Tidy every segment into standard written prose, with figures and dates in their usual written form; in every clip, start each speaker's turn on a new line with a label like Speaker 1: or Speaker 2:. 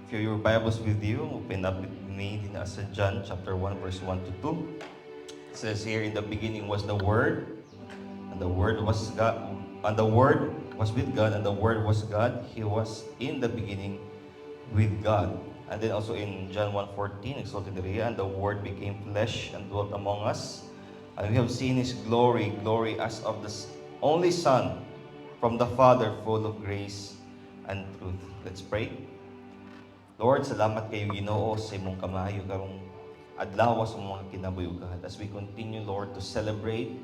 Speaker 1: If your Bibles with you, open up with me in John chapter 1, verse 1 to 2. It says here, in the beginning was the Word, and the Word was God, and the Word was with God, and the Word was God. He was in the beginning with God. And then also in John 1:14, exalted area, and the Word became flesh and dwelt among us. And we have seen His glory, glory as of the only Son from the Father, full of grace and truth. Let's pray. Lord, salamat kayo Ginoo sa imong kamayo karong adlaw sa mga kinabuhi as we continue, Lord, to celebrate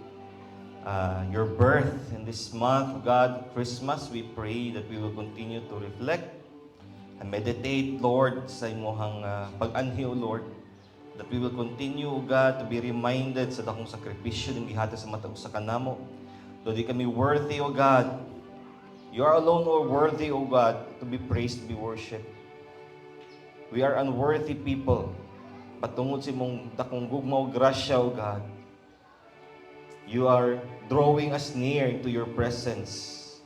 Speaker 1: your birth in this month, God, Christmas. We pray that we will continue to reflect and meditate, Lord, sa imong pag-anhi, Lord, that we will continue, God, to be reminded sa dakong sakripisyo ng gihata sa matag sa kanamo. Lord, di kami worthy, O God. You are alone, O worthy, O God, to be praised, to be worshipped. We are unworthy people. Patungod sa imong dakong gugmaw grasya, O God, you are drawing us near into your presence.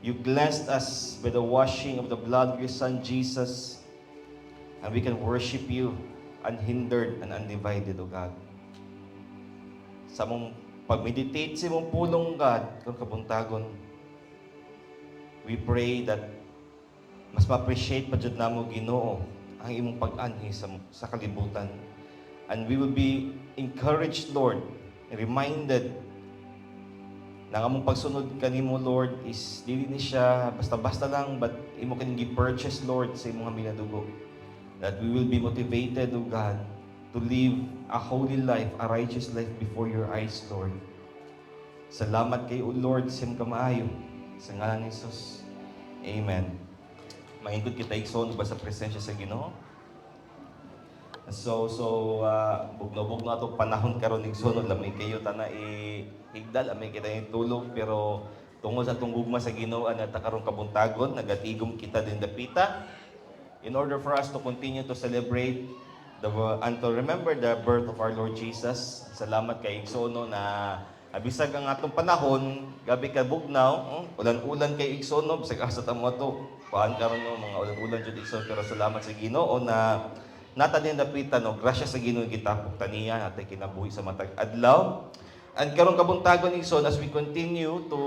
Speaker 1: You cleansed us by the washing of the blood of your Son, Jesus, and we can worship you unhindered and undivided, O God. Sa mong pag-meditate sa imong pulong, God, kung kabuntagon, we pray that mas ma-appreciate pa jud namo Ginoo ang imong pag-anhi sa kalibutan. And we will be encouraged, Lord, reminded na ang among pagsunod kanimo, Lord, is dili ni siya basta-basta lang, but imo kining gi-purchase, Lord, sa imong minadugo. That we will be motivated, O God, to live a holy life, a righteous life before your eyes, Lord. Salamat kay O Lord sa imong kamaayo. Sa ngalan ni Jesus. Amen. Maingkod kita igsoon ba sa presensya sa Ginoo? So bugno-bugno ato panahon karon igsoon lamay kayo tana higdal amay kita yung tulog, pero tungod sa tunggugma sa Ginoo ana ta karon kabuntagon nagatigom kita din dapita in order for us to continue to celebrate and to remember the birth of our Lord Jesus. Salamat kay igsoon na bisag ang atong panahon, gabi ka bugnaw, ulan-ulan kay igsoon no, bisag asa ta mo to. Kuan karon no mga ulan-ulan jud igsoon, pero salamat sa Ginoo na nata din dapita no, grasya sa Ginoo gitapok taniya natay kinabuhi sa matag adlaw. And karon kabuntagon igsoon as we continue to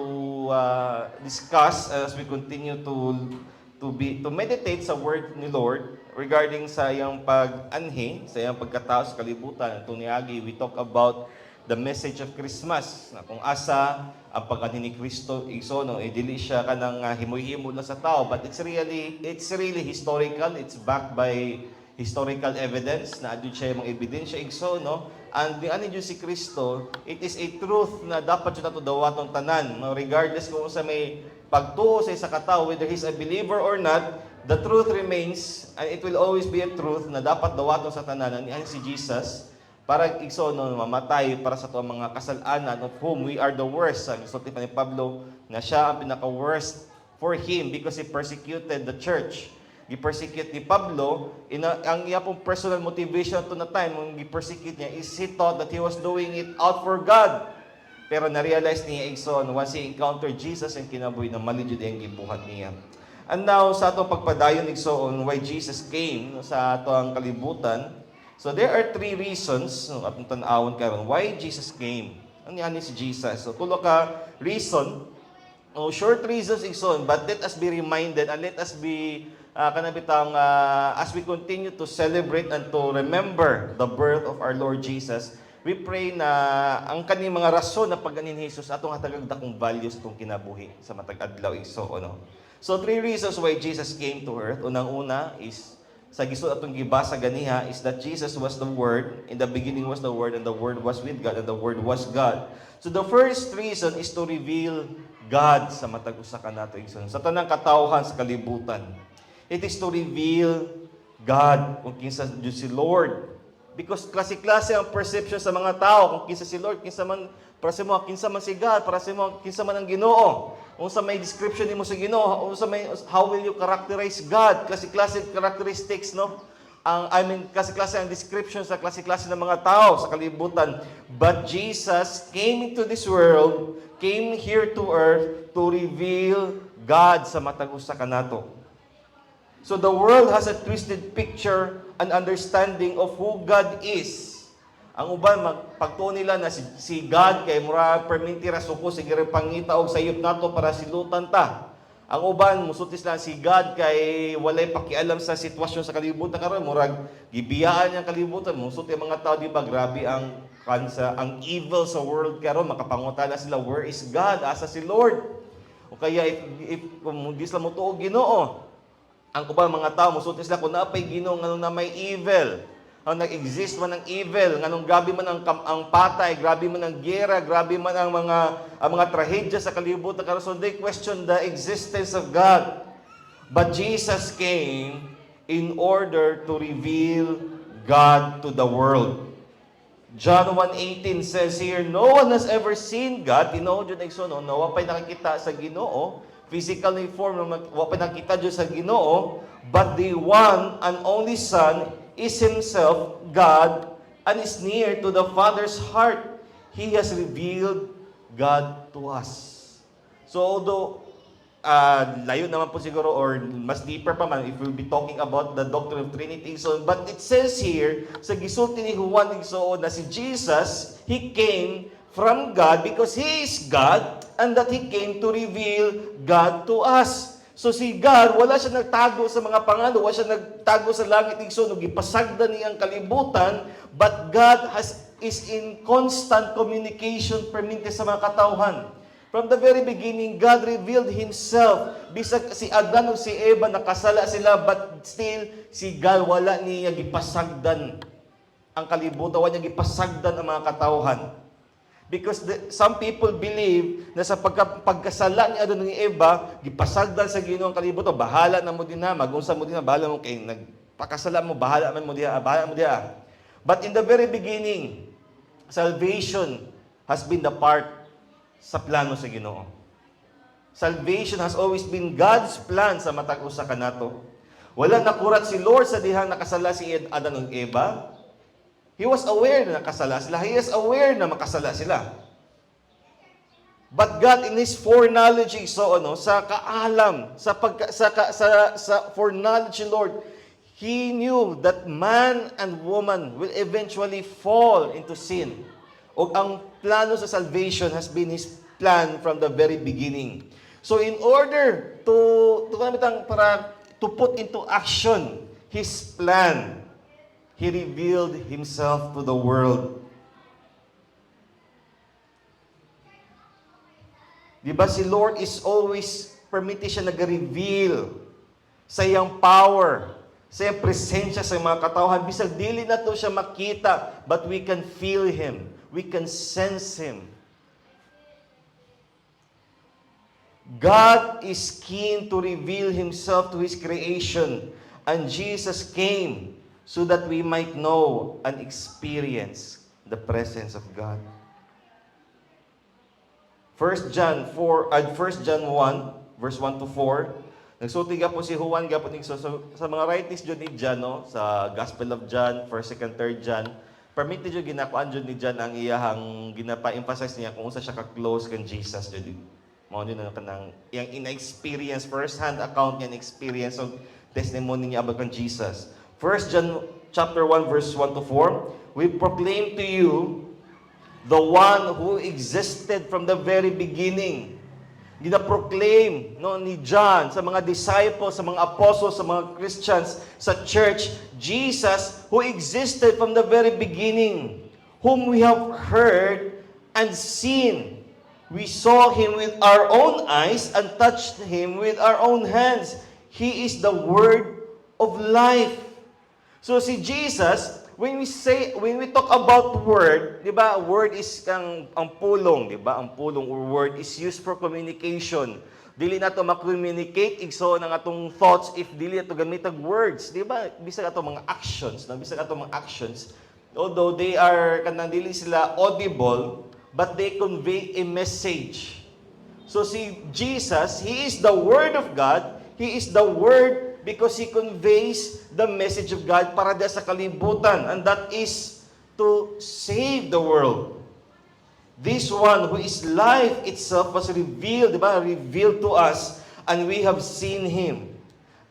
Speaker 1: discuss, as we continue to meditate sa word ni Lord regarding sa iyang pag-anhi, sa iyang pagkatao sa kalibutan. Tuniagi, we talk about the message of Christmas, na kung asa ang pag-anhi ni Kristo igsoon, dili siya kanang himoy-himo lang sa tao, but it's really historical. It's backed by historical evidence na adyo siya mga ebidensya igsoon, no? And di ani si Kristo, it is a truth na dapat jud nato dawaton tanan, no? Regardless kung sa may pagtuo sa isa ka tawo, whether he's a believer or not, the truth remains, and it will always be a truth na dapat dawaton sa tanan ani si Jesus. Para igsoon no, mamatay para sa tuwang mga kasalanan of whom we are the worst. Sabi ni Pablo na siya ang pinaka-worst for him because he persecuted the church. Gi-persecute ni Pablo, ang iya pong personal motivation to na time, ang gi-persecute niya is he thought that he was doing it out for God. Pero na-realize niya igsoon, once he encountered Jesus and kinabuhi na mali jud ang gibuhat niya. And now, sa atong pagpadayon igsoon, why Jesus came sa atong kalibutan. So there are three reasons atong tan-awon karon why Jesus came. Ano yan si Jesus? So tulo ka reason, short reasons igsoon, but let us be reminded and let us be as we continue to celebrate and to remember the birth of our Lord Jesus, we pray na ang kaning mga rason na pag-anin ni Jesus atong hatagag dakong values atong kinabuhi sa matag adlaw igsoon. So three reasons why Jesus came to earth. Unang-una is sa gisod atong gibasa ganiha is that Jesus was the Word, in the beginning was the Word, and the Word was with God, and the Word was God. So the first reason is to reveal God sa matag usa ka nato igsoon, sa tanang katawhan sa kalibutan. It is to reveal God, kung kinsa Diyos si Lord. Because klase-klase ang perception sa mga tao kung kinsa si Lord, kinsa man para sa mo, kinsa man si God, para sa mo, kinsa man ang Ginoo. Unsa may description nimo sa Ginoo, how will you characterize God? Klase-klase characteristics, no? Klase-klase ang description sa klase-klase ng mga tao sa kalibutan. But Jesus came into this world, came here to earth to reveal God sa matag usa kanato. So the world has a twisted picture and understanding of who God is. Ang uban, pagtuon nila na si God kay mura perminti ra suko sige pangita og sayop nato para silutan ta. Ang uban musutis lang si God kay walay pakialam sa sitwasyon sa kalibutan karon murag gibiyaan ang kalibutan musut ang mga tao di ba grabe ang kansa ang evil sa world karon makapangutana sila where is God asa si Lord o kaya if kung di sila motuo Ginoo ang ubang mga tao musutis sila kung naapay Ginoo ngano na may evil ang nag-exist man ang evil, nganong grabe man ang patay, grabe man ang giyera, grabe man ang mga trahedya sa kalibutan. So they question the existence of God. But Jesus came in order to reveal God to the world. John 1:18 says here, no one has ever seen God. Tinuod yun no, wapay nakakita sa Ginoo, physical form, wapay nakita yun sa Ginoo, but the one and only Son is Himself God and is near to the Father's heart. He has revealed God to us. So although layo naman po siguro or mas deeper pa man if we'll be talking about the doctrine of Trinity. So, but it says here sa gisulti ni Juan igsoon na si Jesus, He came from God because He is God and that He came to reveal God to us. So si God, wala siya nagtago sa mga pangano, wala siya nagtago sa langit ng sunog, ipasagdan niya ang kalibutan, but God is in constant communication perminti sa mga katauhan. From the very beginning, God revealed Himself. Bisag si Adan o si Eva, nakasala sila, but still, si God wala niya gipasagdan ang kalibutan, wala niya gipasagdan ang mga katauhan. Because some people believe na sa pagkasala ni Adan ni Eva, gipasagdan sa Ginoo ang kalibutan, bahala na mo din na, mag-unsa mo din na, bahala mo kay nagpakasala mo, bahala mo diha, bahala mo diha. But in the very beginning, salvation has been the part sa plano sa Ginoo. Salvation has always been God's plan sa matag usa kanato. Wala nakurat si Lord sa dihang nakasala si Adan ug Eva. He was aware na nakasala sila. He is aware na makasala sila. But God in His foreknowledge, so sa kaalam, sa foreknowledge ni Lord, He knew that man and woman will eventually fall into sin. O ang plano sa salvation has been His plan from the very beginning. So in order to put into action His plan, He revealed Himself to the world. Diba si Lord is always permiti siya nag-reveal sa iyang power, sa iyang presensya sa mga katauhan. Bisag dili na to siya makita, but we can feel Him. We can sense Him. God is keen to reveal Himself to His creation, and Jesus came so that we might know and experience the presence of God. 1 John 1, verse 1 to 4. Nagsulti po si Juan sa mga writings dyan ni John, no? Sa Gospel of John, 1, 2, 3 John. Permit niyo ginakuan dyan ni John ang iyahang ginapa-emphasize niya kung unsa siya ka-close kan Jesus dyan. Mao din na kanang iyang ina-experience, first-hand account niya, experience of testimony niya about kan Jesus. 1 John chapter 1 verse 1 to 4, we proclaim to you the one who existed from the very beginning. Gina-proclaim ni John sa mga disciples, sa mga apostles, sa mga Christians, sa church, Jesus who existed from the very beginning, whom we have heard and seen. We saw Him with our own eyes and touched Him with our own hands. He is the Word of life. So si Jesus, when we talk about word, 'di ba? Word is ang pulong, 'di ba? Ang pulong or word is used for communication. Dili nato ma-communicate igso ng atong thoughts if dili nato gamitag words, 'di ba? Bisag ato mga actions, bisag ato mga actions, although they are kanang dili sila audible, but they convey a message. So si Jesus, He is the Word of God. He is the Word because He conveys the message of God para sa kalibutan, and that is to save the world. This one who is life itself was revealed, diba? Revealed to us, and we have seen Him.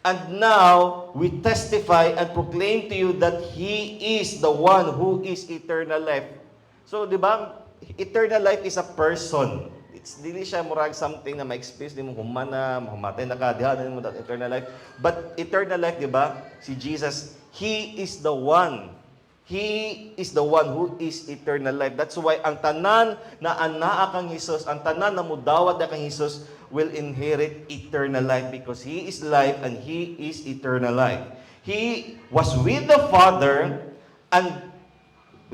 Speaker 1: And now, we testify and proclaim to you that He is the one who is eternal life. So, di ba, eternal life is a person. It's dili siya murag something na ma-experience di mo humana, mahumatay na ka, dihanan mo that eternal life. But eternal life, di ba, si Jesus, He is the one. He is the one who is eternal life. That's why ang tanan na anaa kang Jesus, ang tanan na mudawat na kang Jesus, will inherit eternal life because He is life and He is eternal life. He was with the Father and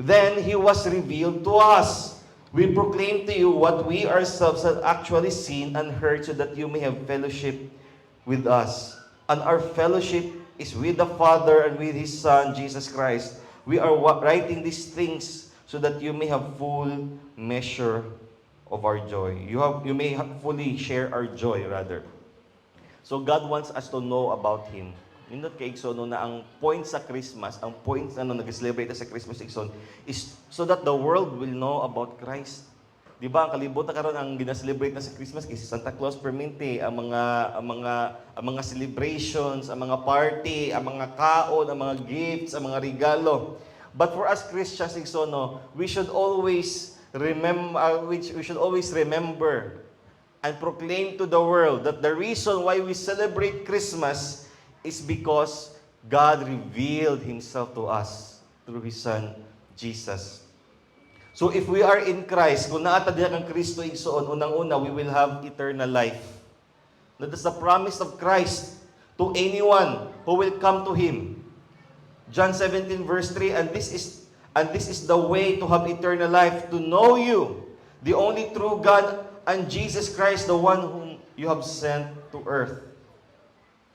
Speaker 1: then He was revealed to us. We proclaim to you what we ourselves have actually seen and heard so that you may have fellowship with us. And our fellowship is with the Father and with His Son, Jesus Christ. We are writing these things so that you may have full measure of our joy. You may fully share our joy, rather. So God wants us to know about Him. Nindot kay Igsoon na ang point sa Christmas, ang point na nag-celebrate sa Christmas Igsoon, is so that the world will know about Christ. Di ba, ang kalibutan karon ang gina-celebrate na sa Christmas kasi Santa Claus permente, ang mga celebrations, ang mga party, ang mga kaon, ang mga gifts, ang mga regalo. But for us Christians Igsoon, we should always remember and proclaim to the world that the reason why we celebrate Christmas is because God revealed Himself to us through His Son, Jesus. So if we are in Christ, kung naata diha kang Kristo igsoon, unang-una, we will have eternal life. That is the promise of Christ to anyone who will come to Him. John 17 verse 3, and this is the way to have eternal life, to know you, the only true God, and Jesus Christ, the one whom you have sent to earth.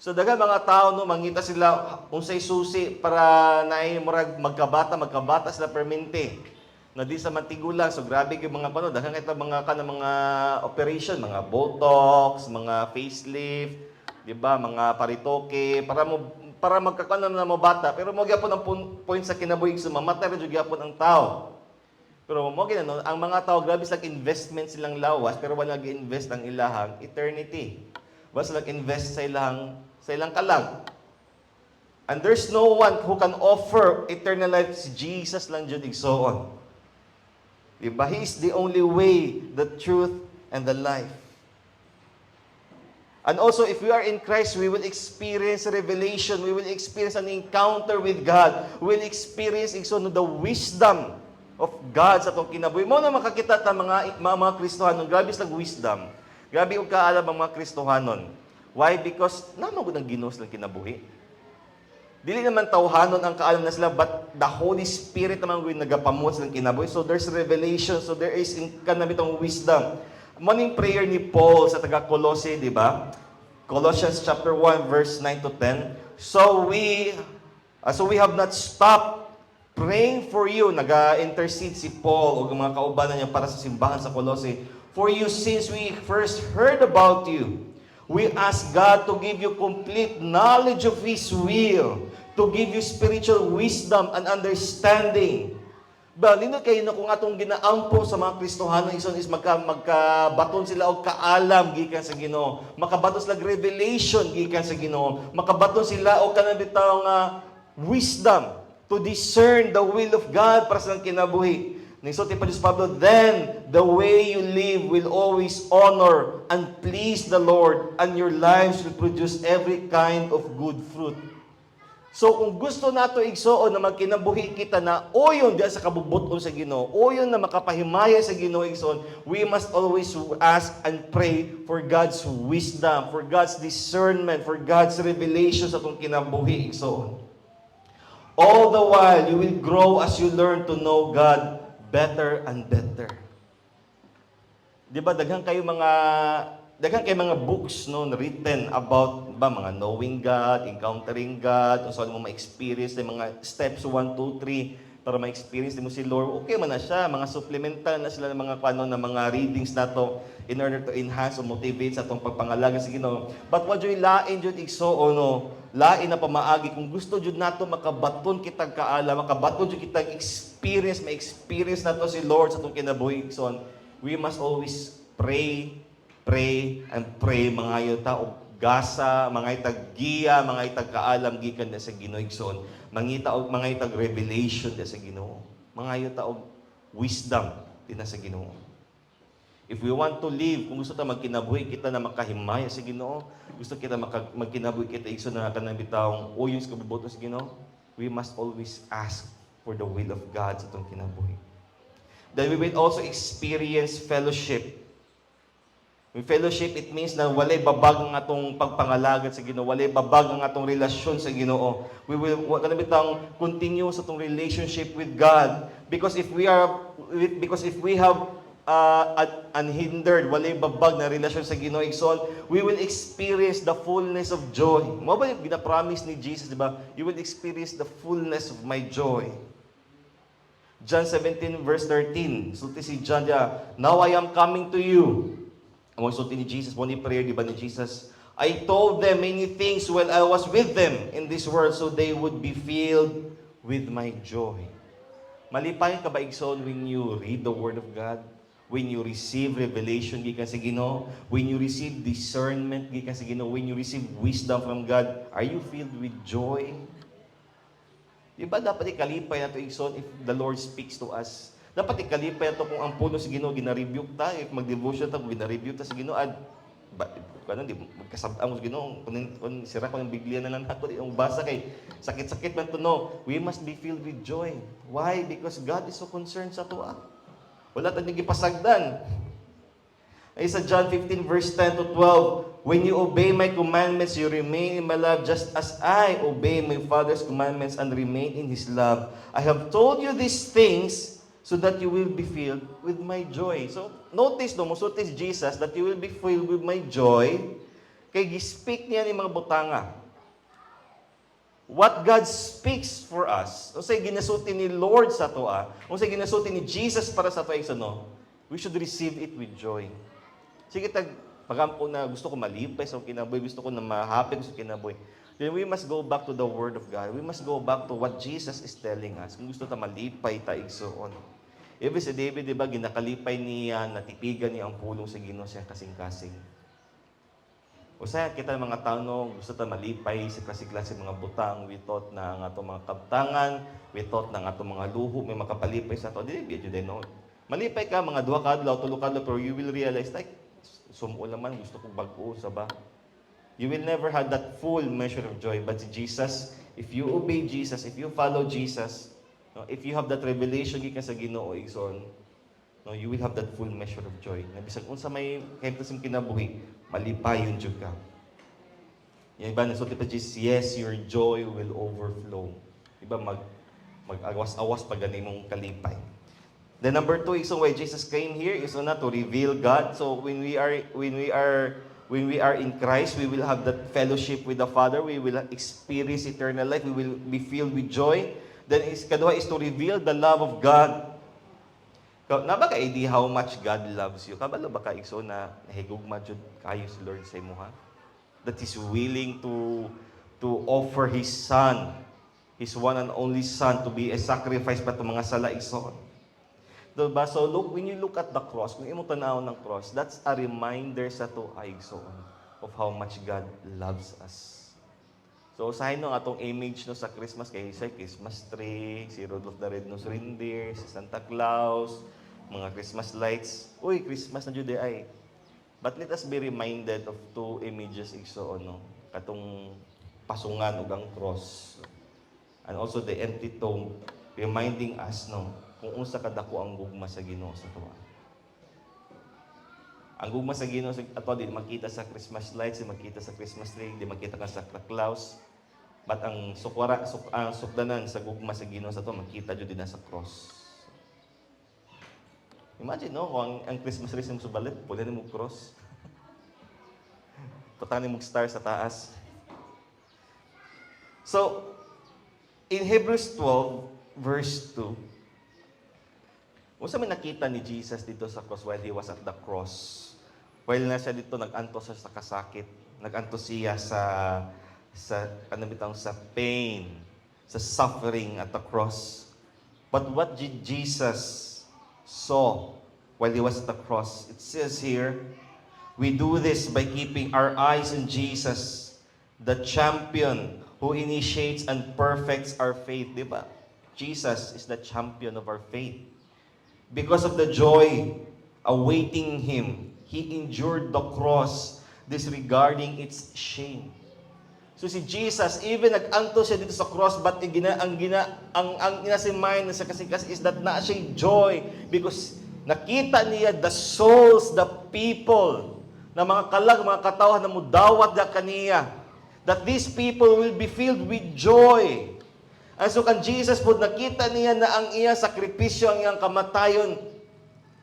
Speaker 1: So daghang mga tao mangita sila unsay susi para naay murag magkabata sila permente. Na di sa matigulang, so grabe yung mga daghang kita mga operation, mga botox, mga facelift, di ba, mga paritoke para magkakanon na mo bata, pero mo gyapon ang point sa kinabuhi sa mamatay ra jud gyapon ang tao. Pero mo ginano, ang mga tao grabe sa investment silang lawas, pero wala gi-invest ang ilahang eternity. Basta nag-invest sa ilang kalag. And there's no one who can offer eternal life, si Jesus lang jud igsoon. Diba? He is the only way, the truth, and the life. And also, if we are in Christ, we will experience revelation. We will experience an encounter with God. We will experience the wisdom of God sa itong kinabuhi. Mo na makakita ta mga Kristohanon. Grabe silang wisdom. Grabe yung kaalam ang mga Kristohanon. Why? Because naman ko ng Ginoo silang kinabuhi. Dili naman tawhanon ang kaalam na sila, but the Holy Spirit naman yung nagapamot silang kinabuhi. So there's revelation. So there is kanabitong wisdom. Morning prayer ni Paul sa taga-Colossae, di ba? Colossians chapter 1, verse 9 to 10. So we have not stopped praying for you. Nag-intercede si Paul o mga kaubanan niya para sa simbahan sa Colossae. For you, since we first heard about you, we ask God to give you complete knowledge of His will, to give you spiritual wisdom and understanding. Ba, nindot kayo na kung atong ginaampo sa mga Kristohanon is magkabaton sila og kaalam gikan sa Ginoo. Makabaton sila revelation gikan sa Ginoo. Makabaton sila og kanang bitaw nga wisdom to discern the will of God para sa kinabuhi. Nagsulti pa Diyos Pablo, then the way you live will always honor and please the Lord, and your lives will produce every kind of good fruit. So kung gusto nato igsoon na magkinabuhi kita na oyon diya sa kabubuton sa Ginoo, oyon na makapahimaya sa Ginoo igsoon, we must always ask and pray for God's wisdom, for God's discernment, for God's revelation sa atong kinabuhi igsoon. All the while, you will grow as you learn to know God better and better. Di ba, daghang kayo mga books written about mga knowing God, encountering God, kung saan mo ma-experience mga steps 1, 2, 3 para ma-experience mo si Lord. Okay man na siya, mga supplemental na sila ng mga mga readings nato in order to enhance o motivate sa atong pagpangalaga sa Ginoo. But what you lain jud igsoon lain na pamaagi kung gusto jud nato makabaton kitag kaala, makabaton jud kitag experience, ma-experience nato si Lord sa atong kinabuhi igsoon. We must always pray and pray mga yuta og gasa, mga itag giya, mga itag kaalam gikan na sa Ginoo igsoon, mangita og mga itag revelation na sa Ginoo. Mga yuta og wisdom din sa Ginoo. If we want to live, kung gusto ta magkinabuhi kita na makahimaya sa Ginoo, gusto kita magkinabuhi kita igsoon na kanang bitawong uyon sa kabubuton sa Ginoo, we must always ask for the will of God sa itong kinabuhi. Then we will also experience fellowship. With fellowship, it means na walay babag ang atong pagpangalagad sa Ginoo, walay babag ang atong relasyon sa Ginoo. We will continue sa atong relationship with God because if we have unhindered, walay babag na relasyon sa Ginoo igsoon, we will experience the fullness of joy. Mo ba yung gina-promise ni Jesus, di ba? You will experience the fullness of my joy. John 17 verse 13. Sulti si John dia, now I am coming to you. Ang sulti ni Jesus, one prayer, di ba ni Jesus? I told them many things while I was with them in this world so they would be filled with my joy. Malipay ka ba igsoon when you read the Word of God? When you receive revelation gikan sa Ginoo? When you receive discernment gikan sa Ginoo? When you receive wisdom from God? Are you filled with joy? Di ba dapat ikalipay na ito igsoon if the Lord speaks to us? Dapat ikalipay ito kung ang puno sa Ginoo gina-rebuke ta, if mag-devotion ta, kung gina-rebuke ta sa Ginoo, di magkasabang mo sa Ginoo, kung sira ko ng Biblia na lang ako, di ang basa kay sakit-sakit man to, no. We must be filled with joy. Why? Because God is so concerned sa tuwa. Wala tayong gipasagdan. Ay sa John 15 verse 10 to 12, when you obey my commandments, you remain in my love just as I obey my Father's commandments and remain in His love. I have told you these things so that you will be filled with my joy. So, notice Jesus, that you will be filled with my joy, kay gi-speak niya ni mga butanga. What God speaks for us, kung sa'y ginasuti ni Lord sa toa, kung sa'y ginasuti ni Jesus para sa toa, we should receive it with joy. Sige, pagampo na gusto ko malipay sa kinaboy, gusto ko na ma-happy sa kinaboy, then we must go back to the Word of God. We must go back to what Jesus is telling us. Kung gusto ta malipay ta igsoon. Ibig si David, di ba, ginakalipay niya, natipigan niya ang pulong sa Ginoo siya kasing-kasing. O saya, kita mga tao, no, gusto ta malipay sa klase-klase mga butang, we thought na ang atong mga kabtangan, we thought na ang atong mga luho, may makapalipay sa ato. Di, no. Malipay ka, mga 2 kadlaw, 3 kadlaw, pero you will realize, like, sumuo naman, gusto kong bago, saba. You will never have that full measure of joy. But Jesus, if you obey Jesus, if you follow Jesus, no, if you have that revelation gikan sa Ginoo igsoon, no, you will have that full measure of joy. Na bisag unsa may kahit sim kinabuhi, malipayon jud ka. Yung iba nasulti pa Jesus, yes, your joy will overflow. Iba mag-awas-awas pag gani mong kalipay. The number 2 is why Jesus came here is not to reveal God. So when we are in Christ, we will have that fellowship with the Father. We will experience eternal life. We will be filled with joy. Then kadua is to reveal the love of God. Na ba ka idea how much God loves you? Kabalo ba ka igso na higugma jud kayo si Lord sa imuha? That is willing to offer His Son, His one and only Son, to be a sacrifice pa to mga sala igsoon. Diba? So when you look at the cross, kung imong tanaw ng cross, that's a reminder sa to ay igsoon of how much God loves us. So, usahin nung atong image no sa Christmas, kay sa Christmas tree, si Rudolph the Red-Nosed Reindeer, si Santa Claus, mga Christmas lights. Uy, Christmas na Jude ay. But let us be reminded of 2 images igsoon, no? Katong pasungan ug ang cross. And also the empty tomb, reminding us, no, kung unsa kadako ang gugma sa Ginoo sa tuwa. Ang gugma sa Ginoo ato di makita sa Christmas lights, di makita sa Christmas tree, di makita ka sa Santa Claus. But ang sukdanan sa gugma sa Ginoo sa to makita jud din sa cross. Imagine no, kung ang Christmas tree mo subalit, pwede mo cross. Putani mo star sa taas. So, in Hebrews 12 verse 2, kung saan may nakita ni Jesus dito sa cross while He was at the cross, while na siya dito, nag-anto siya sa kasakit, nag-anto siya sa pain, sa suffering at the cross. But what did Jesus saw while He was at the cross? It says here, We do this by keeping our eyes on Jesus, the champion who initiates and perfects our faith. Diba? Jesus is the champion of our faith. Because of the joy awaiting Him, He endured the cross, disregarding its shame. So si Jesus, even nag-anto siya dito sa cross, but ang inasimayan na sa kasikas is that na siya joy because nakita niya the souls, the people, na mga kalag, mga katawhan na mudawat na kaniya, that these people will be filled with joy. And so kan Jesus po, nakita niya na ang iyang sakripisyo, ang iyang kamatayon,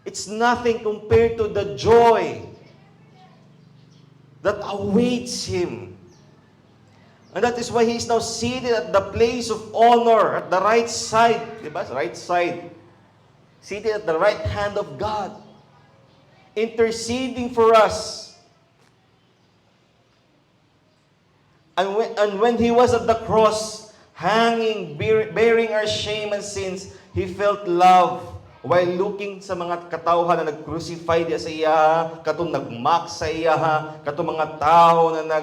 Speaker 1: it's nothing compared to the joy that awaits Him. And that is why He is now seated at the place of honor, at the right side. Diba? Right side. Seated at the right hand of God. Interceding for us. And when He was at the cross, hanging, bearing our shame and sins, He felt love while looking sa mga katawhan na nag-crucify diya sa iya, katong nagmak sa iya, katong mga tao na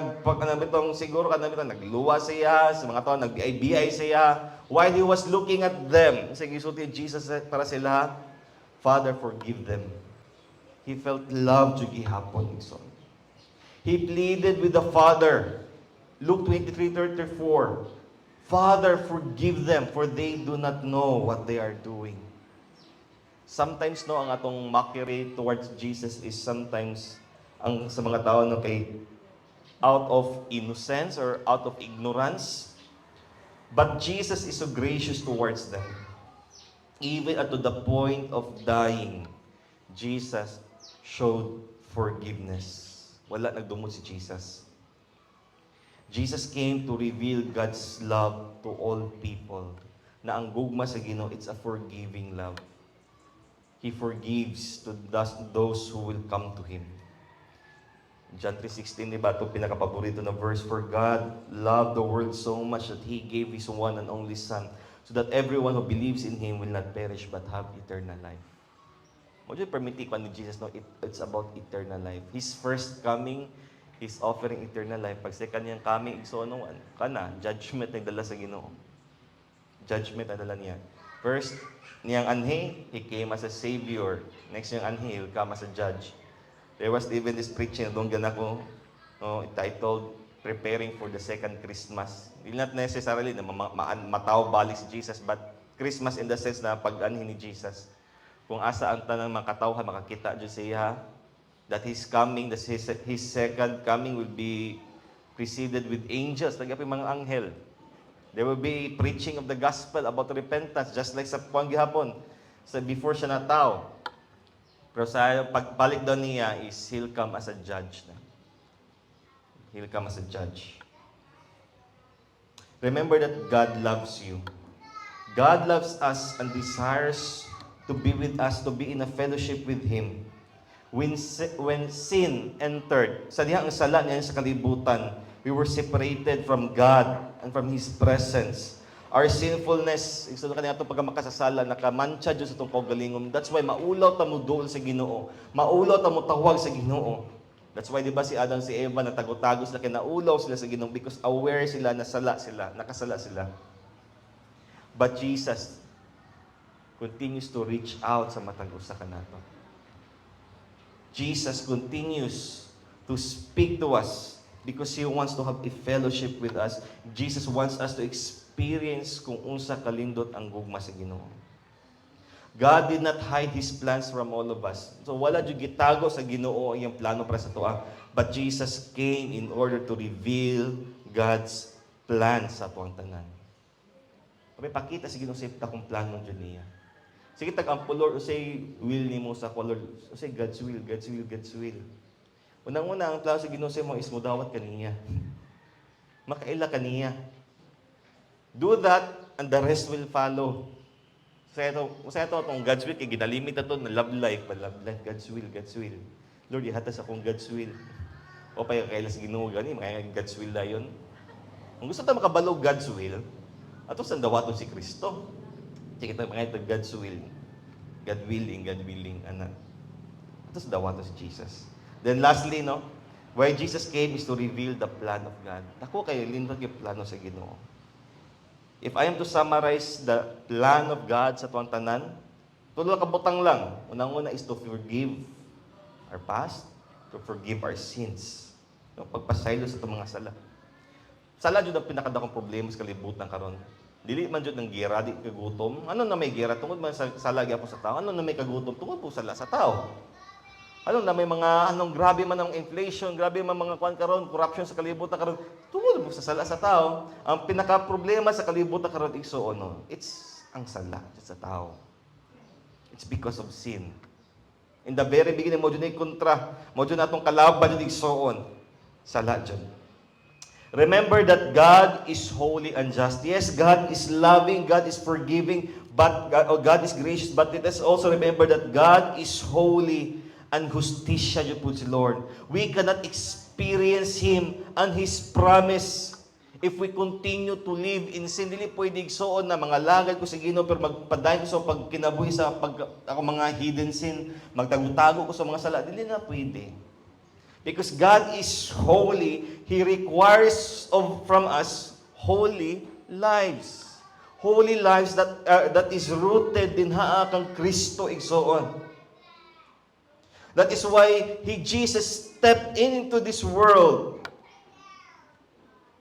Speaker 1: siguro nagluwa sa iya, sa mga tao nag-BI sa iya, while He was looking at them, sa gisulti Jesus para sila, Father, forgive them. He felt love to gihapon. He pleaded with the Father. Luke 23:34, Father, forgive them, for they do not know what they are doing. Sometimes ang atong mockery towards Jesus is sometimes sa mga tao kay out of innocence or out of ignorance. But Jesus is so gracious towards them. Even to the point of dying, Jesus showed forgiveness. Wala nagdumot si Jesus. Jesus came to reveal God's love to all people. Na ang gugma sa Ginoo, it's a forgiving love. He forgives to those who will come to Him. John 3:16, diba? Ito pinakapaborito na verse. For God loved the world so much that He gave His one and only Son, so that everyone who believes in Him will not perish but have eternal life. Mo jud permiti ko ni Jesus, no? It's about eternal life. His first coming, He's offering eternal life. Pag second niyang coming, igsoon kana judgment ang dala sa Ginoo. Judgment ang dala niya. First, niyang anhi, He came as a Savior. Next niyang anhi, He will come as a judge. There was even this preaching, doon gana ko, titled, Preparing for the Second Christmas. Not necessarily na mataw balik si Jesus, but Christmas in the sense na pag-anhi ni Jesus. Kung asa ang tanang mga katawhan, makakita dyan siya, that His coming, that His second coming will be preceded with angels, tagapi mga anghel. There will be preaching of the gospel about repentance, just like sa puwang gihapon, before siya natao. Pero sa pagbalik daw niya is He'll come as a judge. He'll come as a judge. Remember that God loves you. God loves us and desires to be with us, to be in a fellowship with Him. When sin entered, sa dihang sala niya sa kalibutan, we were separated from God and from His presence. Our sinfulness, igsoon kanina itong pagkamakasasala, nakamantsa dyan sa itong kaugalingom. That's why maulaw ta mo doon sa Ginoo. Maulaw ta mo tawag sa Ginoo. That's why, di ba, si Adam, si Eva, natago-tago sila, kinaulaw sila sa Ginoo because aware sila, nasala sila, nakasala sila. But Jesus continues to reach out sa matag usa kanato. Jesus continues to speak to us because He wants to have a fellowship with us. Jesus wants us to experience kung unsa kalindot ang gugma sa Ginoo. God did not hide His plans from all of us. So wala jud gitago sa Ginoo ang plano para sa tuwa. But Jesus came in order to reveal God's plans sa tuwang tanan. Kami pakita sa Ginoo sa kung plano jud niya. Sige tag-ampulor usay will nimo sa color, usay God's will, God's will, God's will. Unang-una, ang plano sa Ginoo sa mo is mudawat kaniya. Makaila kaniya. Do that, and the rest will follow. Sa ito, itong God's will, kaya ginalimit ito na love life, God's will, God's will. Lord, ihatas akong God's will. O pa yung kaila sa Ginoo gani, kaya God's will na yun. Kung gusto tayo makabalog God's will, ato sa dawaton si Kristo. Sige tayo mga ito, God's will. God willing, anak. Ito sa dawaton si Jesus. Then lastly, no, why Jesus came is to reveal the plan of God. Ako kayo, lindot yung plano sa Ginoo. If I am to summarize the plan of God sa tuwang tanan, tulo ka butang lang. Unang-una is to forgive our past, to forgive our sins. No, pagpasaylo sa itong mga sala. Sala jud ang pinakadakong problema sa kalibutan karon. Dili man jud ng gera, di kagutom. Ano na may gera tungod man sa sala gyapon sa tao? Ano na may kagutom tungod po sala sa tao? Ano na may mga grabe man ang inflation, grabe man mga kwan karon, corruption sa kalibutan karon, tungod po sa sala sa tao. Ang pinaka problema sa kalibutan karon igsuon no, it's ang sala sa tao. It's because of sin. In the very beginning mo jud nay kontra, mo jud natong kalaban jud igsuon. Sala jud. Remember that God is holy and just. Yes, God is loving, God is forgiving, but God is gracious, but let us also remember that God is holy and justisya jud po si Lord. We cannot experience Him and His promise if we continue to live in sin. Dili pwede igsuon na mga lagad ko sa Ginoo pero magpadayon ko sa pagkinabuhi sa ako mga hidden sin, magtago-tago ko sa mga sala. Dili na pwede. Because God is holy, He requires from us holy lives. Holy lives that is rooted din haa kang Kristo igsuon. That is why Jesus stepped into this world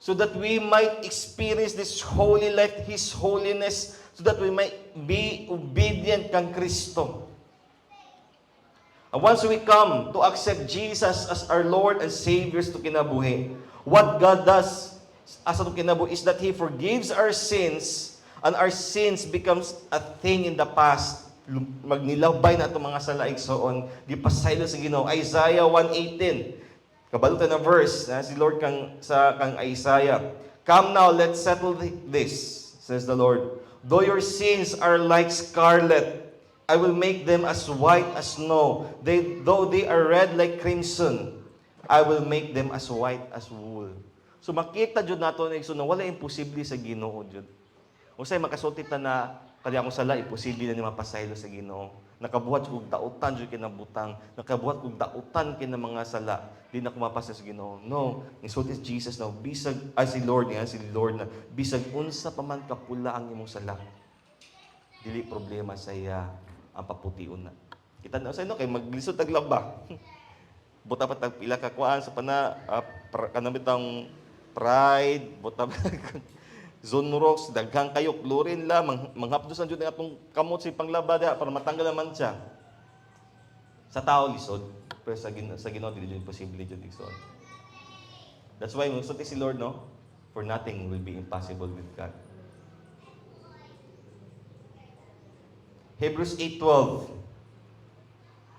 Speaker 1: so that we might experience this holy life, His holiness, so that we might be obedient kang Kristo. And once we come to accept Jesus as our Lord and Savior to kinabuhi, what God does as atong kinabuhi is that He forgives our sins and our sins becomes a thing in the past. Magnilabay na itong mga sala igsoon, gipasaylo sa Ginoo. Isaiah 1:18. Kabalutan na verse na si Lord kang Isaiah. Come now, let's settle this, says the Lord. Though your sins are like scarlet, I will make them as white as snow. Though they are red like crimson, I will make them as white as wool. So makita jud nato na igsoon na wala imposible sa Ginoo jud. Usay makasulti ta na kaya akong sala, imposible na ni mapasaylo sa Ginoo. Nakabuhat kong dautan dyan kinabutang. Nakabuhat kong dautan kina mga sala. Di na kumapasa sa Ginoo. No, nisulti si Jesus na bisag, si Lord na, bisag unsa pa man kapula ang imong sala. Dili problema sa iya ang paputiun na. Kita na sa ino, kay maglisod taglaba. Buta pa tagpila kakuan sa pana, kanamit ang pride, buta pa Zonrox, daghang kayo, klorin la, manghapdusan dyan nga itong kamot sa panglaba diha para matanggal naman siya. Sa tao, lisod. Pero sa Ginoo, dili dyan posible dyan lisod. That's why, magsulti si Lord, no? For nothing will be impossible with God. Hebrews 8:12.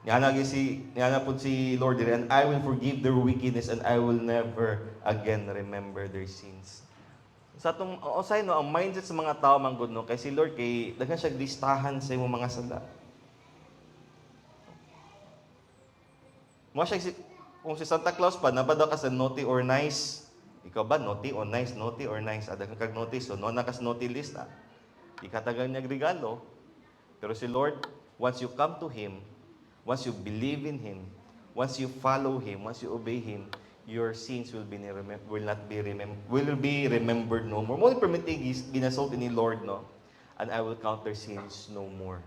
Speaker 1: Niana po si Lord dire, and I will forgive their wickedness and I will never again remember their sins. Sa atong usay no, ang mindset sa mga tao manggod no, kay si Lord kay daghan siya listahan sa imong mga sala. Mo siya kung si Santa Claus pa nabada ka sa naughty or nice. Ikaw ba naughty or nice, naughty or nice? Daghan kag naughty so no na kas naughty list ah. Di ka tagang niya regalo. Pero si Lord, once you come to Him, once you believe in Him, once you follow Him, once you obey Him, your sins will be remembered no more. Mo permitting ginasult ni Lord no, and I will count their sins no more.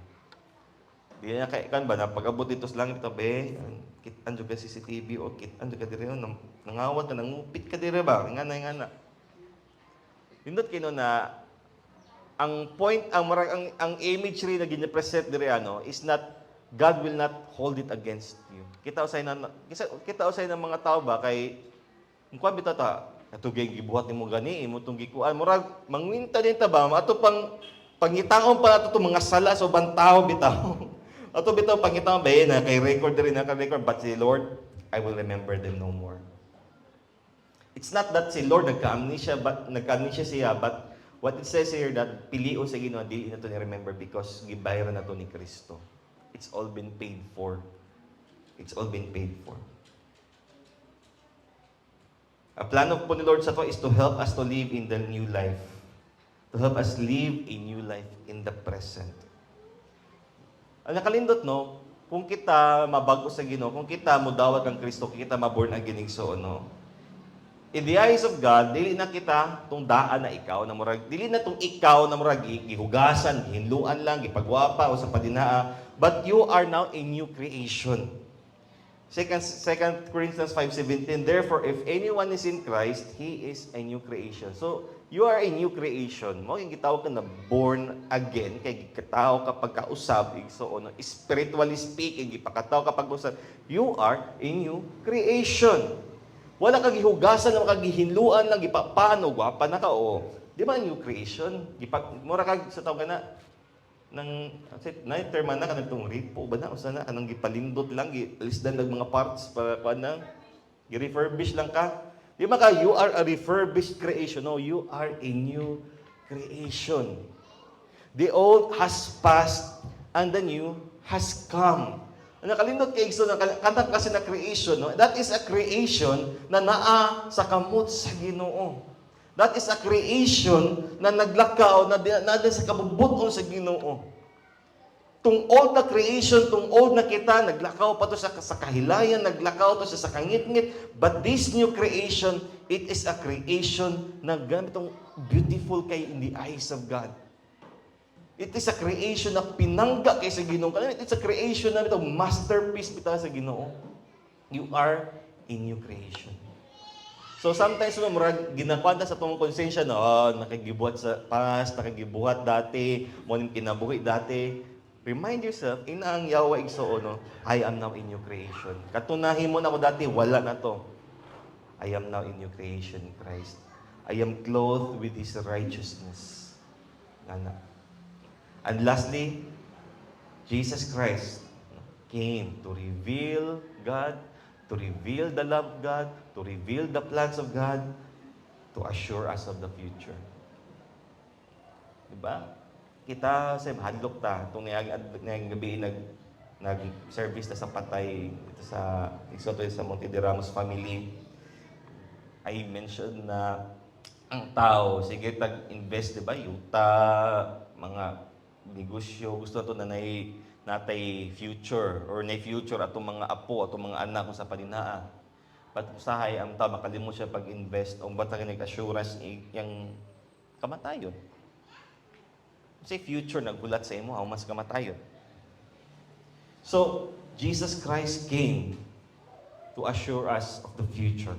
Speaker 1: Di na kay kan ba na pag-abot dito sa langit tabi, kitan jud ka CCTV o kitan jud ka dire no, nangawat ka nangupit ka dire ba? Ngana. Nindot kino na ang point ang imagery na gina-present dire ano is not God will not hold it against you. Kita usay na mga tao ba kay kung bitaw ta atugay gibuhat nimo gani imo tong gikuan murag mangwinta din ta ba ato pang pangitaon pa ato mga sala sa ubang tao bitaw. Ato bitaw pangitaon ba na kay record rin na record but si Lord I will remember them no more. It's not that si Lord nagka-amnesia siya but what it says here that pilion sa Ginoo dili na to ni remember because gibayran na to ni Kristo. It's all been paid for. It's all been paid for. A plan of po ni Lord sa to is to help us to live in the new life. To help us live a new life in the present. Ang nakalindot, no? kung kita mabago sa Ginoo, kung kita mudawat kang Kristo, kung kita maborn again igsoon, no? In the eyes of God, dili na kita tong daan na ikaw na murag, dili na tong ikaw na murag gihugasan, gihinluan lang, gipagwapa o sa padinaa, but you are now a new creation. Second Corinthians 5:17, therefore if anyone is in Christ, he is a new creation. So, you are a new creation. Mo yung gitawag ka na born again, kay gitao kapag kausab, so spiritually speaking, gipakataw kapag usab, you are a new creation. Wala kang gihugasan, wala kang gihinluan lang, gipapano, gwapa na ka, o. Di ba new creation? Mura kag sa tawag ka na, na-term na ka nagtong ripo, ba na, o sana, anong gipalindot lang, lisdan lang mga parts, para na, gi-refurbish lang ka. Di ba ka, you are a refurbished creation. No, you are a new creation. The old has passed, and the new has come. Nakalindot kay Igso, kanta kasi na creation, no? That is a creation na naa sa kamot sa Ginoo. That is a creation na naglakaw, na sa kabubuton sa Ginoo. Tung old na creation, tung old na kita, naglakaw pa to sa kahilayan, naglakaw to sa kangit-ngit. But this new creation, it is a creation na ganitong beautiful kay in the eyes of God. It is a creation na pinangga kay sa Ginoo. It's a creation na ito, masterpiece kita sa Ginoo. You are a new creation. So sometimes murag ginakwanta sa tong konsensya na nakigibuhat sa past, nakigibuhat dati, mo ning kinabuhi dati. Remind yourself, inaang yawa igsuon, no? I am now a new creation. Katunahin mo na ako dati, wala na to. I am now a new creation in Christ. I am clothed with His righteousness. Nana. And lastly, Jesus Christ came to reveal God, to reveal the love of God, to reveal the plans of God, to assure us of the future. Diba? Kita sa hadlok ta, itong ngayang gabi nag-service ta sa patay, ito sa Monte de Ramos family. I mentioned na ang tao, sige tag-invest, diba? Yuta, mga negosyo, gusto ito na natay future or na future atong mga apo, atong mga anak sa paninaa. But usahay ang tao, makalimot siya pag-invest o ba't nag-assurance yung kamatayon. Kasi future, nagbulat sa imo, mas kamatayon. So, Jesus Christ came to assure us of the future.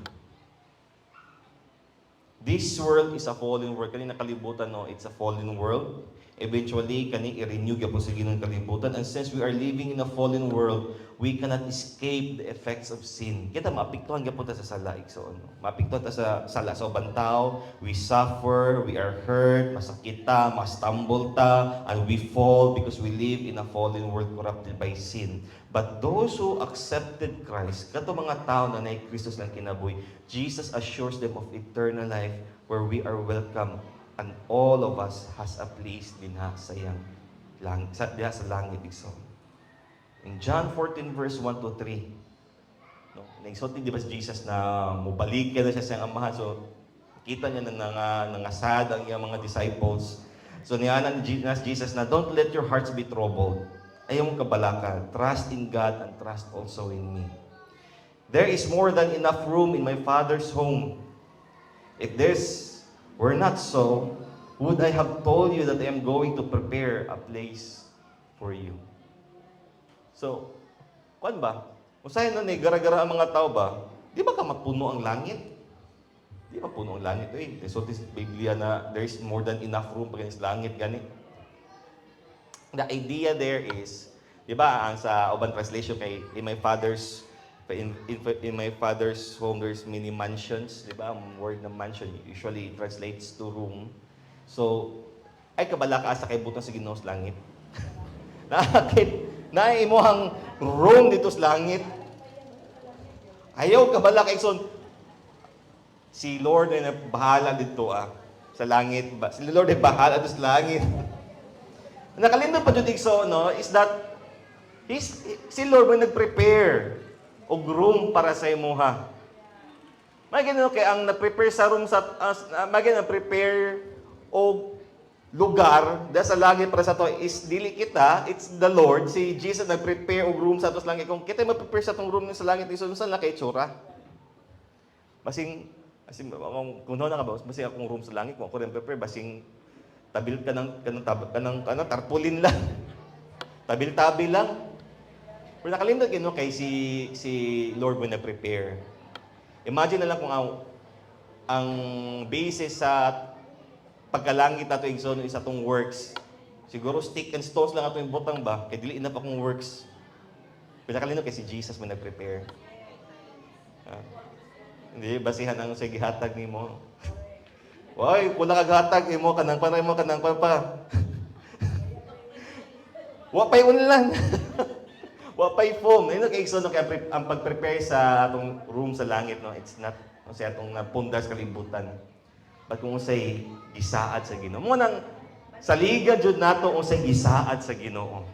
Speaker 1: This world is a fallen world. Kanina kalibutan, no? It's a fallen world. Eventually, kani i-renew po sa ginong kalibutan. And since we are living in a fallen world, we cannot escape the effects of sin. Kita maapektuhan ka po ta sa sala. Maapektuhan ta sa sala. So, bantaw, we suffer, we are hurt, masakit ta, mastumble ta, and we fall because we live in a fallen world corrupted by sin. But those who accepted Christ, kato mga tao na nay Kristus lang kinabuhi, Jesus assures them of eternal life where we are welcome. And all of us has a place din sa langit igsoon. In John 14 verse 1 to 3, no, nagsulti di ba si Jesus na mubalik na siya sa iyang amahan. So kita niya na nangasad ang iyang mga disciples. So niyanan ni Jesus na don't let your hearts be troubled. Ayaw mong kabalaka. Trust in God and trust also in me. There is more than enough room in my Father's home. If this were not so, would I have told you that I am going to prepare a place for you? So, kuan ba? Usahay na ni gara-gara ang mga tao ba? Di ba ka mapuno ang langit? Di ba puno ang langit? So this Biblia na there is more than enough room pag sa langit gani. The idea there is, di ba, ang sa Oban translation kay in my father's home there's many mansions, di ba? Ang word ng mansion usually translates to room. So, ay kabala ka sa kaibutan sa Ginoo sa langit. Naimo ang room dito sa langit. Ayaw kabala kay son. Si Lord ay bahala dito sa langit. Si Lord ay bahala dito sa langit. Nakalindot pa dito no, is that si Lord ay nag-prepare og room para sa imuha. Magino kay ang na-prepare sa room sa magino prepare og lugar da sa langit para sa to is dili kita, it's the Lord. Si Jesus nag-prepare og room sa atos langit. Kung kita ma-prepare sa tong room sa langit, iso sa laki itsura. Basing kung na ka ba, basing akong room sa langit, kung ako rin prepare, basing tabil ka ng tarpaulin lang. Tabil-tabil lang. Pero nakalindot yun, no, kay si Lord mo na-prepare. Imagine na lang kung ang basis sa pagkalangit nato igsoon isa tong works. Siguro stick and stones lang ato yung butang ba, kay dili na pa kong works. Pero nakalindot kay si Jesus mo na-prepare. Hindi, basihan ang sa gihatag nimo. Why, wala kag hatag imo kanang pa. Wa pay unlan. Wa pay foam. Ino kay igsoon kay ang pag-prepare sa atong room sa langit, no, it's not sa atong napundar sa kalibutan. But kung unsay gisaad sa Ginoo. Mo nang saligan jud nato unsay gisaad sa Ginoo.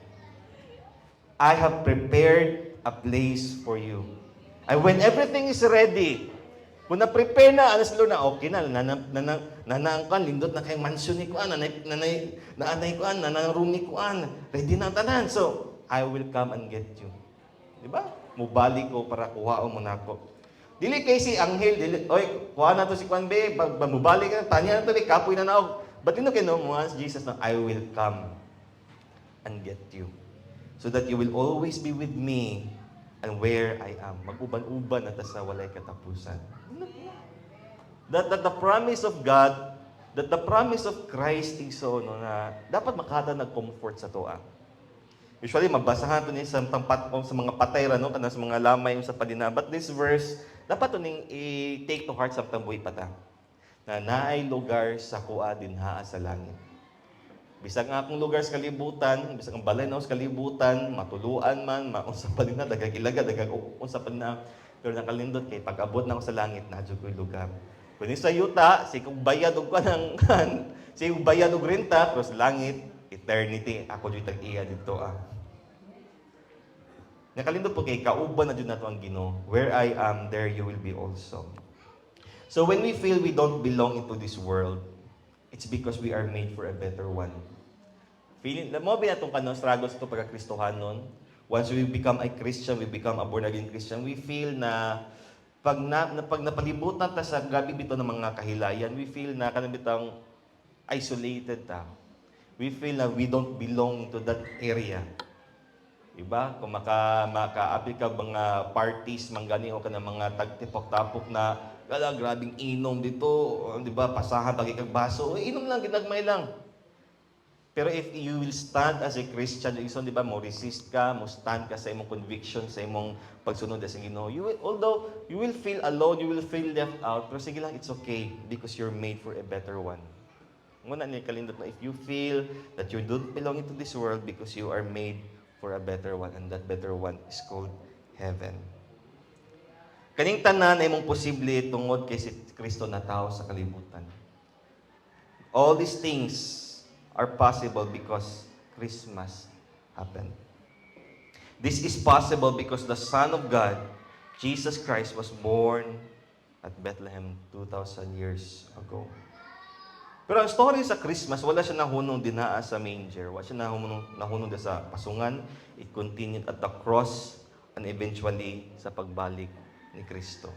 Speaker 1: I have prepared a place for you. And when everything is ready, kung na-prepare na, alas Lord na, okay na, nanangkan, lindot na kayong mansion ni Kuan, naanay Kuan, nanang room ni Kuan, ready na tanan. So, I will come and get you. Di ba? Mubalik ko para kuhaon mo na ako. Dili kay si Anghel, oy, kuha na to si Kuan be, mubalik ka, tanya na to, kapoy na naog. But you know, Jesus na, I will come and get you. So that you will always be with me and where I am. Mag-uban-uban at sa walay katapusan. That the promise of God, that the promise of Christ is so, no, na dapat makata nag-comfort sa toa. Usually, mabasahan ito niya sa mga patay, no, sa mga lamay sa padina. But this verse, dapat ito ning i-take to heart sa buhay pata. Na naay lugar sa kuha din haa sa langit. Bisag nga akong lugar sa kalibutan, bisag ang balay na sa kalibutan, matuluan man, maunsa pa din na, dagag ilaga, dagag unsa pa na. Pero nakalindot kay pag-abot na ako sa langit, nadyo ko'y lugar. Kung sa yuta, si kong bayad og kanang si kong bayad og renta, pero sa langit, eternity, ako dito tag-iya dito. Nakalindot po kay kauban na dito na ito ang Ginoo. Where I am, there you will be also. So when we feel we don't belong into this world, it's because we are made for a better one. Feeling, mo ba itong struggles ito pagka-Kristohanon? Once we become a Christian, we become a born-again Christian, we feel na pag napalibutan ta sa gabi bito ng mga kahilayan, we feel na kanang isolated ta. We feel na we don't belong to that area. Diba? Kung maka-apil ka mga parties, manggani o ka ng mga tagtipok-tapok na grabing inom dito, diba? Pasahan, pagkikagbaso, inom lang, ginagmay lang. Pero if you will stand as a Christian, di ba, mo resist ka, mo stand ka sa imong conviction, sa imong pagsunod sa Ginoo. Although you will feel alone, you will feel left out, pero sige lang, it's okay because you're made for a better one. Muna niya kalindot na if you feel that you don't belong into this world because you are made for a better one, and that better one is called heaven. Kaning tanan ay mong posible tungod kay si Kristo na tao sa kalibutan. All these things are possible because Christmas happened. This is possible because the Son of God, Jesus Christ, was born at Bethlehem 2,000 years ago. Pero ang story sa Christmas, wala siya nahunong dinaa sa manger. Wala siya nahunong sa pasungan. It continued at the cross and eventually sa pagbalik ni Kristo.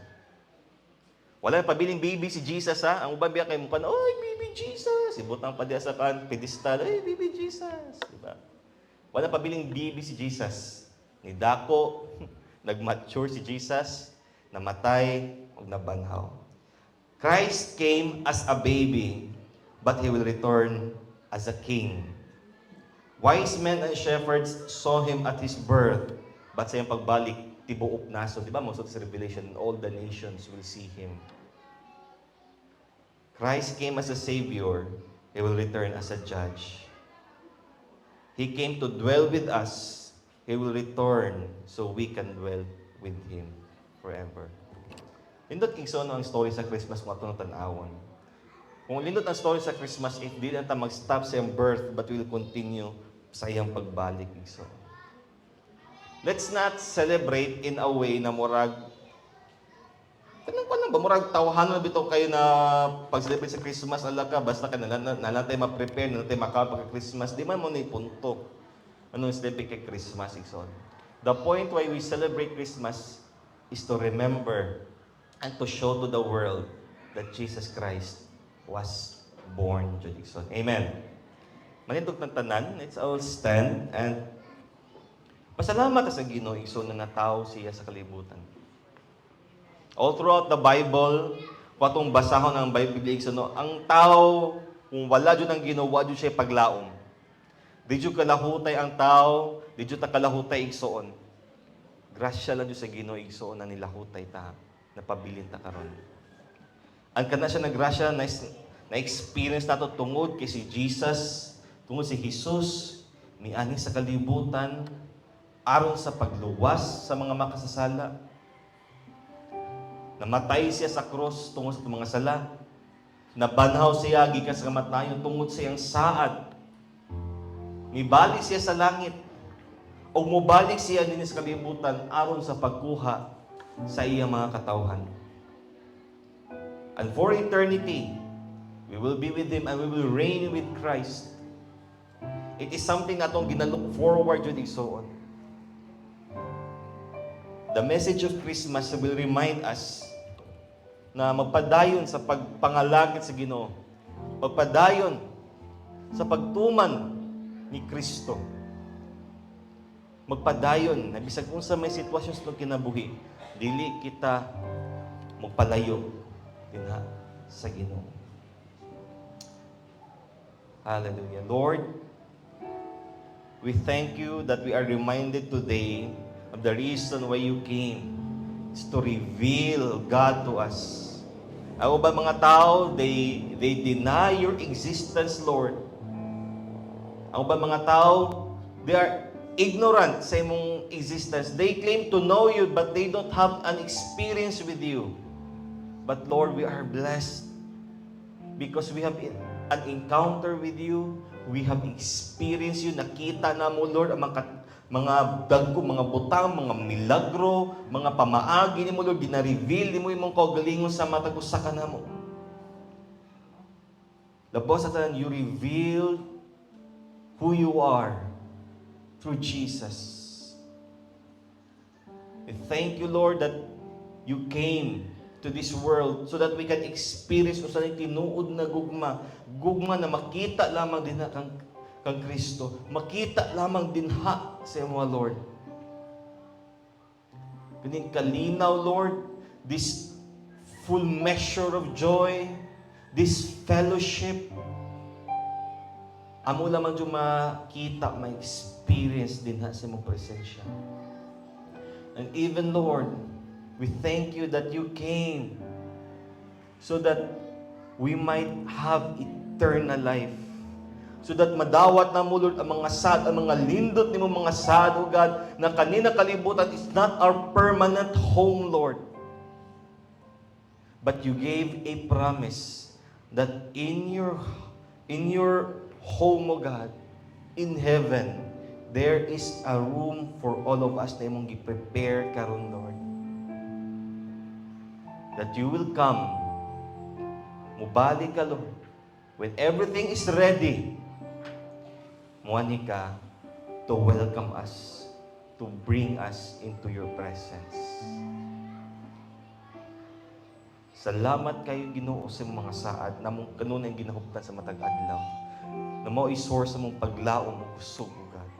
Speaker 1: Wala na pabiling baby si Jesus, ha? Ang ubang biya kay mukha na, oy, baby Jesus! Ibutang pa diya sa pedestal, oy, baby Jesus! Diba? Wala pabiling baby si Jesus. Ni dako, nag-mature si Jesus, namatay, o nabanhaw. Christ came as a baby, but He will return as a king. Wise men and shepherds saw Him at His birth, but sa iyang pagbalik, tibuok naso. Di ba? Most of the Revelation, all the nations will see Him. Christ came as a Savior. He will return as a judge. He came to dwell with us. He will return so we can dwell with Him forever. Lindot kingson ang story sa Christmas kung ato tanawon. Kung lindot ang story sa Christmas, if di lang ta mag-stop sa iyang birth, but will continue sa iyang pagbalik. So, let's not celebrate in a way na murag Kanang ko lang ba, murag tawahan na bitaw kayo na pag-celebrate sa Christmas, ala ka, basta ka nalatay ma-prepare, nalatay makapag Christmas, di man mo na ipunto. Anong celebrate kay Christmas, Igsoon? The point why we celebrate Christmas is to remember and to show to the world that Jesus Christ was born, Igsoon. Amen. Manitog ng tanan, let's all stand and pasalamat sa Ginoo, Igsoon, na natao siya sa kalibutan. All throughout the Bible, patong basahon ng Bible, no, ang tao, kung wala dyan ang ginawa, dyan siya paglaom. Di dyan kalahutay ang tao, di dyan ta kalahutay igsoon. Grasya lang dyan sa Ginoo igsoon na nilahutay ta, napabilin ta karon. Ang kana siya nagrasya, na-experience nato tungod kay si Jesus, tungod si Jesus, miani sa kalibutan, aron sa pagluwas sa mga makasasala. Namatay siya sa cross tungod sa mga sala. Nabanhaw siya gikan sa kamatayon tungod sa iyang saad. Mibalik siya sa langit. O mubalik siya din sa kalibutan aron sa pagkuha sa iyang mga katawhan. And for eternity, we will be with Him and we will reign with Christ. It is something na itong ginalook forward yun igsoon. The message of Christmas will remind us na magpadayon sa pagpangalagit sa Ginoo. Magpadayon sa pagtuman ni Kristo. Magpadayon na bisag kung sa may sitwasyon sa kinabuhi, dili kita magpalayo dinha sa Ginoo. Hallelujah. Lord, we thank you that we are reminded today of the reason why you came is to reveal God to us. Ang ba mga tao, they deny your existence, Lord. Ang ba mga tao, they are ignorant sa imong existence. They claim to know you, but they don't have an experience with you. But Lord, we are blessed because we have an encounter with you. We have experienced you. Nakita na mo, Lord, ang mga dagko, mga butang, mga milagro, mga pamaagi ni mo, Lord, gina-reveal ni mo yung mga kaugalingon sa matag usa ka namo. Labos sa tanan, you revealed who you are through Jesus. We thank you, Lord, that you came to this world so that we can experience kung saan tinuod na gugma. Gugma na makita lamang din na kang Kristo. Makita lamang dinha sa imo, Lord. Ganing kalinaw, Lord, this full measure of joy, this fellowship, amo lamang yung makita, ma-experience dinha sa imong presensya. And even, Lord, we thank you that you came so that we might have eternal life. So that madawat na mo, Lord, ang mga sad, ang mga lindot ni mo mga sad, O God, na kanina kalibutan is not our permanent home, Lord. But you gave a promise that in your home, O God, in heaven, there is a room for all of us na imong gi-prepare karon, Lord. That you will come, mubalik ka, Lord, when everything is ready, muani ka to welcome us, to bring us into your presence. Salamat kayo, Ginoo, sa mga saad na mong kanunay ginahuptan sa matag adlaw. Na mao i-source sa mong paglaom o kusog, O God.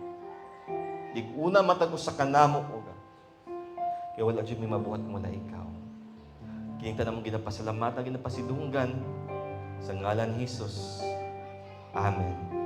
Speaker 1: Di una matag usa ka namo, O God. Kaya wala jud may mabuhat mula ikaw. Kini ta namong ginapasalamatan, ginapasidunggan sa ngalan ni Jesus. Amen.